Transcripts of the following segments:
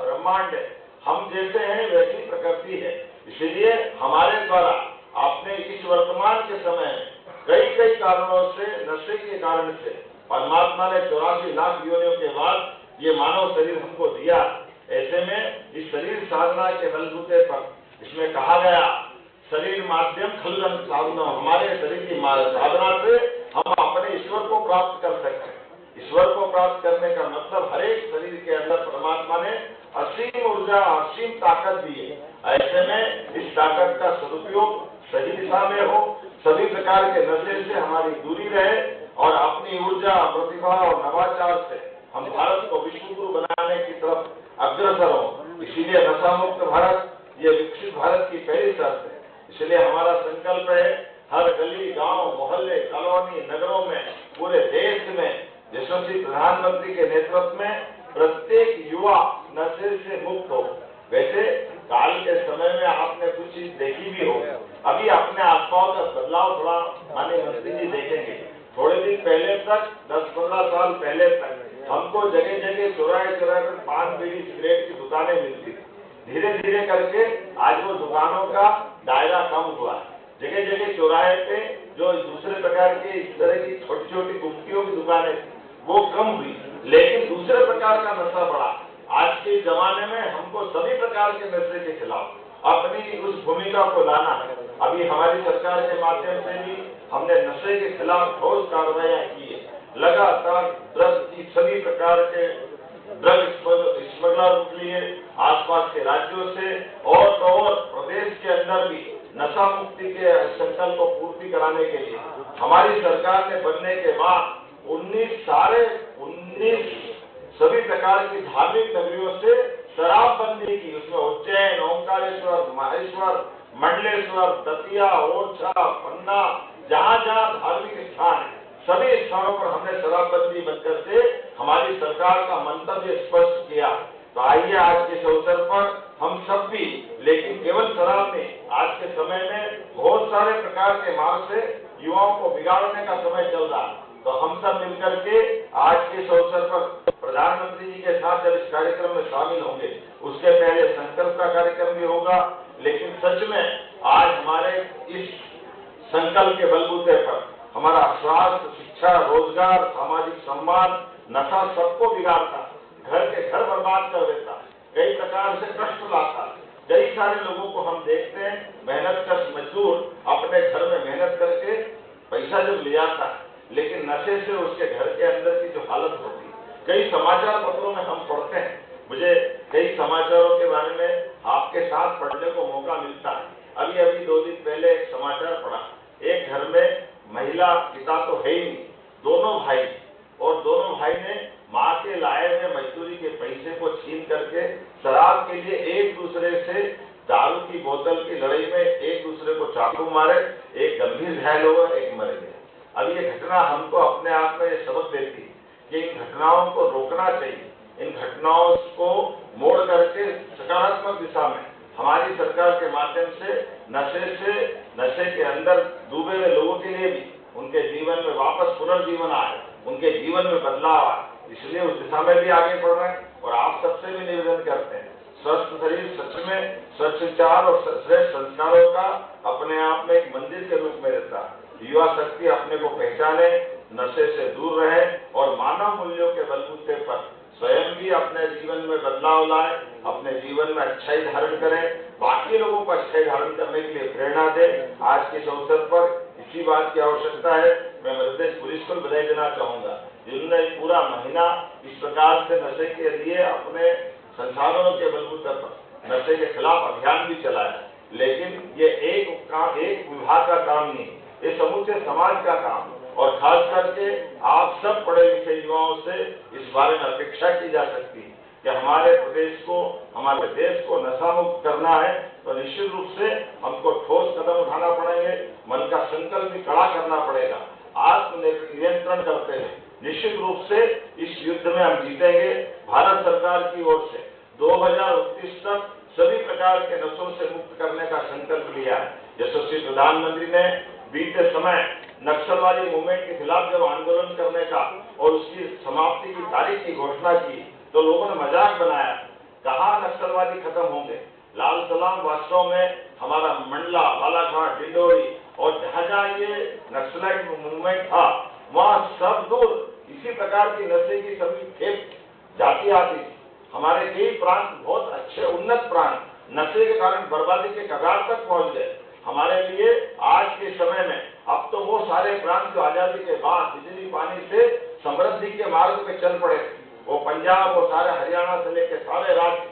ब्रह्मांड है, हम जैसे हैं वैसी प्रकृति है। इसीलिए हमारे द्वारा आपने इस वर्तमान के समय में कई कारणों से, नशे के कारण से परमात्मा ने 84 लाख योनियों के बाद ये मानव शरीर हमको दिया। ऐसे में इस शरीर साधना के बलबूते पर इसमें कहा गया शरीर माध्यम खलुदन साधना, हमारे शरीर की साधना से हम अपने ईश्वर को प्राप्त कर सकते हैं। ईश्वर को प्राप्त करने का मतलब हर एक शरीर के अंदर परमात्मा ने असीम ऊर्जा, असीम ताकत दी है। ऐसे में इस ताकत का सदुपयोग सही दिशा में हो, सभी प्रकार के नशे से हमारी दूरी रहे और अपनी ऊर्जा, प्रतिभा और नवाचार से हम भारत को विश्व गुरु बनाने की तरफ अग्रसर हो। इसीलिए नशा मुक्त भारत ये विकसित भारत की पहली शर्त है। इसलिए हमारा संकल्प है हर गली, गांव, मोहल्ले, कॉलोनी, नगरों में, पूरे देश में यशस्वी प्रधानमंत्री के नेतृत्व में प्रत्येक युवा नशे से मुक्त हो। वैसे काल के समय में आपने कुछ चीज देखी भी हो, अभी अपने आसपास का बदलाव थोड़ा माननीय मंत्री जी देखेंगे। थोड़े दिन पहले तक, 10-15 साल पहले तक हमको जगह जगह चौराहे पर पान, बीड़ी, सिगरेट की दुकानें मिलती थी। धीरे धीरे करके आज वो दुकानों का दायरा कम हुआ है। जगह जगह चौराहे पे जो दूसरे प्रकार के इस तरह की छोटी छोटी गुमटियों की दुकानें वो कम हुई, लेकिन दूसरे प्रकार का नशा बढ़ा। आज के जमाने में हमको सभी प्रकार के नशे के खिलाफ अपनी उस भूमिका को लाना है। अभी हमारी सरकार के माध्यम से भी हमने नशे के खिलाफ ठोस कार्रवाई की है। लगातार ड्रग्स की सभी प्रकार के ड्रग स्मगलर लिए आसपास के राज्यों से और प्रदेश के अंदर भी नशा मुक्ति के संकल्प को पूर्ति कराने के लिए हमारी सरकार ने बनने के बाद 19 सभी प्रकार की धार्मिक नगरियों से शराबबंदी की। उसमें उज्जैन, ओंकारेश्वर, माहेश्वर, मंडलेश्वर, दतिया, ओरछा, पन्ना, जहाँ जहाँ धार्मिक स्थान है सभी स्थानों पर हमने शराबबंदी बनकर के हमारी सरकार का मंतव्य स्पष्ट किया। तो आइए आज के इस अवसर पर हम सब भी, लेकिन केवल शराब नहीं, आज के समय में बहुत सारे प्रकार के मार्ग से युवाओं को बिगाड़ने का समय चल रहा है। तो हम सब मिलकर के आज के इस अवसर पर प्रधानमंत्री जी के साथ जब इस कार्यक्रम में शामिल होंगे, उसके पहले संकल्प का कार्यक्रम भी होगा। लेकिन सच में आज हमारे इस संकल्प के बलबूते पर हमारा स्वास्थ्य, शिक्षा, रोजगार, सामाजिक सम्मान, नशा सबको बिगाड़ता, घर के घर बर्बाद कर देता, कई प्रकार से कष्ट लाता। कई सारे लोगों को हम देखते हैं, मेहनत कश मजदूर अपने घर में मेहनत करके पैसा जब ले आता है, लेकिन नशे से उसके घर के अंदर की जो हालत होती है, कई समाचार पत्रों में हम पढ़ते हैं। मुझे कई समाचारों के बारे में आपके साथ पढ़ने को मौका मिलता है। अभी 2 दिन पहले एक समाचार पढ़ा, एक घर में महिला, पिता तो है ही नहीं, दोनों भाई, और दोनों भाई ने माँ के लाए हुए मजदूरी के पैसे को छीन करके शराब के लिए एक दूसरे से दारू की बोतल की लड़ाई में एक दूसरे को चाकू मारे, एक गंभीर घायल हुआ, एक मर गया। अब ये घटना हमको अपने आप में सबक देती है कि इन घटनाओं को रोकना चाहिए। इन घटनाओं को मोड़ करके सकारात्मक दिशा में हमारी सरकार के माध्यम से नशे के अंदर डूबे हुए लोगों के लिए भी उनके जीवन में वापस पुनर्जीवन आए, उनके जीवन में बदलाव आए, इसलिए उस दिशा में भी आगे बढ़ रहे हैं। और आप सबसे भी निवेदन करते हैं, स्वस्थ शरीर सच में स्वच्छ विचार और श्रेष्ठ संस्कारों का अपने आप में एक मंदिर के रूप में रहता है। युवा शक्ति अपने को पहचाने, नशे से दूर रहे और मानव मूल्यों के बलबूते पर स्वयं भी अपने जीवन में बदलाव लाए, अपने जीवन में अच्छाई धारण करें, बाकी लोगों को अच्छाई धारण करने के लिए प्रेरणा दे। आज के इस अवसर पर इसी बात की आवश्यकता है। मैं मध्य प्रदेश पुलिस को बधाई देना चाहूंगा, जिन्होंने पूरा महीना इस प्रकार से नशे के लिए अपने संसाधनों के बलबूते पर नशे के खिलाफ अभियान भी चलाया। लेकिन ये एक विभाग का काम नहीं, ये समूचे समाज का काम, और खास करके आप सब पढ़े लिखे युवाओं से इस बारे में अपेक्षा की जा सकती है कि हमारे प्रदेश को, हमारे देश को नशा मुक्त करना है तो निश्चित रूप से हमको ठोस कदम उठाना पड़ेंगे, मन का संकल्प भी कड़ा करना पड़ेगा। आत्मनियंत्रण करते हैं निश्चित रूप से इस युद्ध में हम जीतेंगे। भारत सरकार की ओर से 2029 तक सभी प्रकार के नशों से मुक्त करने का संकल्प लिया है। यशस्वी प्रधानमंत्री ने बीते समय नक्सलवादी मूवमेंट के खिलाफ जब आंदोलन करने का और उसकी समाप्ति की तारीख की घोषणा की तो लोगों ने मजाक बनाया, कहाँ नक्सलवादी खत्म होंगे। लाल सलाम वास्तव में हमारा मंडला, बालाघाट, डिंडोरी और जहाँ ये नक्सलाइट मूवमेंट था वहाँ सब दूर इसी प्रकार की नशे की सभी खेप जाती आती थी। हमारे कई प्रांत बहुत अच्छे उन्नत प्रांत नशे के कारण बर्बादी के कगार तक पहुंच गए। हमारे लिए आज के समय में अब तो वो सारे प्रांत जो आजादी के बाद बिजली पानी से समृद्धि के मार्ग पे चल पड़े, वो पंजाब, वो सारे हरियाणा से लेकर सारे राज्य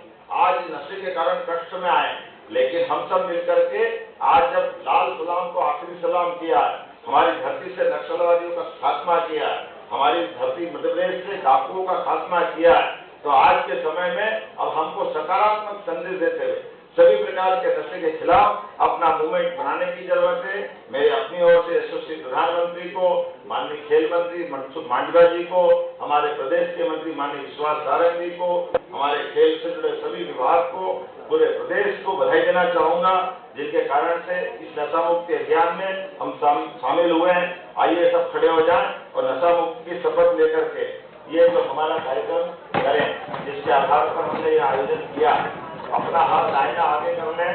आज नशे के कारण कष्ट में आए। लेकिन हम सब मिलकर के आज जब लाल सलाम को आखिरी सलाम किया है, हमारी धरती से नक्सलवादियों का खात्मा किया है, हमारी धरती मध्य प्रदेश से डाकुओं का खात्मा किया है, तो आज के समय में अब हमको सकारात्मक संदेश देते हुए सभी प्रकार के नशे के खिलाफ अपना मूवमेंट बनाने की जरूरत है। मेरे अपनी ओर से यशस्वी प्रधानमंत्री को, माननीय खेल मंत्री मनसुख मांडविया जी को, हमारे प्रदेश के मंत्री माननीय विश्वास सारंग जी को, हमारे खेल से जुड़े सभी विभाग को, पूरे प्रदेश को बधाई देना चाहूंगा, जिनके कारण से इस नशा मुक्ति अभियान में हम शामिल हुए हैं। आइए सब खड़े हो जाएं और नशा मुक्ति की शपथ लेकर के ये जो हमारा कार्यक्रम करें, जिसके आधार पर हमने ये आयोजन किया। अपना हाथ दाहिना आगे करने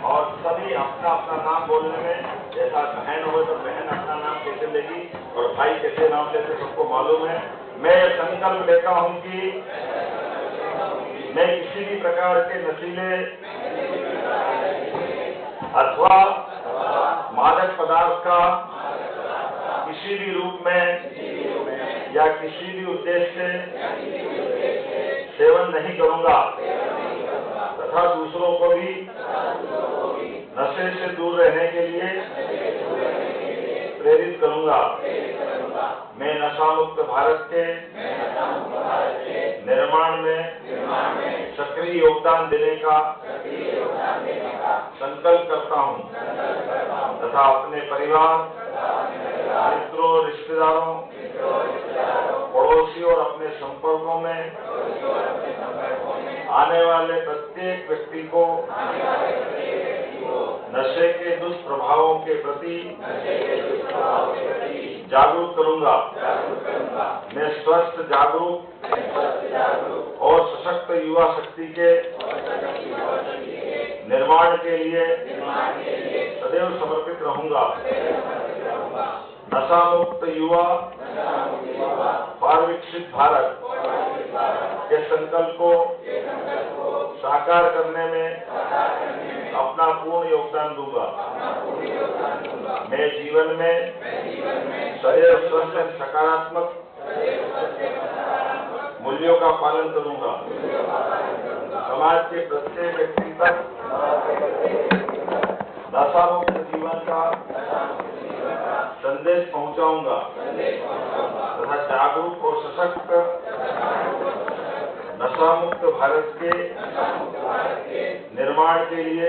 और सभी अपना अपना नाम बोलने में, जैसा बहन हो तो बहन अपना नाम कैसे लेगी और भाई कैसे नाम लेते सबको मालूम है। मैं ये संकल्प लेता हूं कि मैं किसी भी प्रकार के नशीले अथवा मादक पदार्थ का किसी भी रूप में या किसी भी उद्देश्य से सेवन नहीं करूंगा तथा दूसरों को भी नशे से दूर रहने के लिए प्रेरित करूंगा। मैं नशा मुक्त भारत के निर्माण में सक्रिय योगदान देने का संकल्प करता हूं तथा अपने परिवार, मित्रों, रिश्तेदारों, पड़ोसियों और अपने संपर्कों में आने वाले प्रत्येक व्यक्ति को नशे के दुष्प्रभावों के प्रति जागरूक करूंगा। मैं स्वस्थ, जागरूक और सशक्त युवा शक्ति के निर्माण के लिए सदैव समर्पित रहूंगा। नशा मुक्त युवा और विकसित भारत के संकल्प को साकार करने में अपना पूर्ण योगदान दूंगा। मैं जीवन में सदैव स्वस्थ और सकारात्मक मूल्यों का पालन करूंगा। समाज के प्रत्येक व्यक्ति तक नशा मुक्त जीवन का संदेश पहुंचाऊंगा तथा जागरूक और सशक्त नशा मुक्त भारत के निर्माण के लिए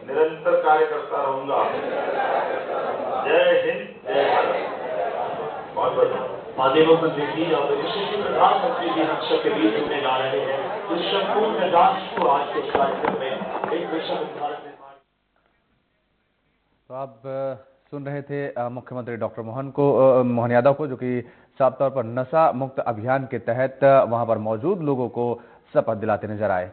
निरंतर कार्य करता रहूंगा। जय हिंद, जय भारत। बहुत बहुत माननीय मंत्री जी और यशस्वी प्रधानमंत्री जी हम सबके बीच होने जा रहे हैं। इस संपूर्ण राष्ट्र को आज के कार्यक्रम में एक विश्व भारत निर्माण। तो आप सुन रहे थे मुख्यमंत्री डॉक्टर मोहन यादव को, जो कि साफ तौर पर नशा मुक्त अभियान के तहत वहां पर मौजूद लोगों को शपथ दिलाते नजर आए।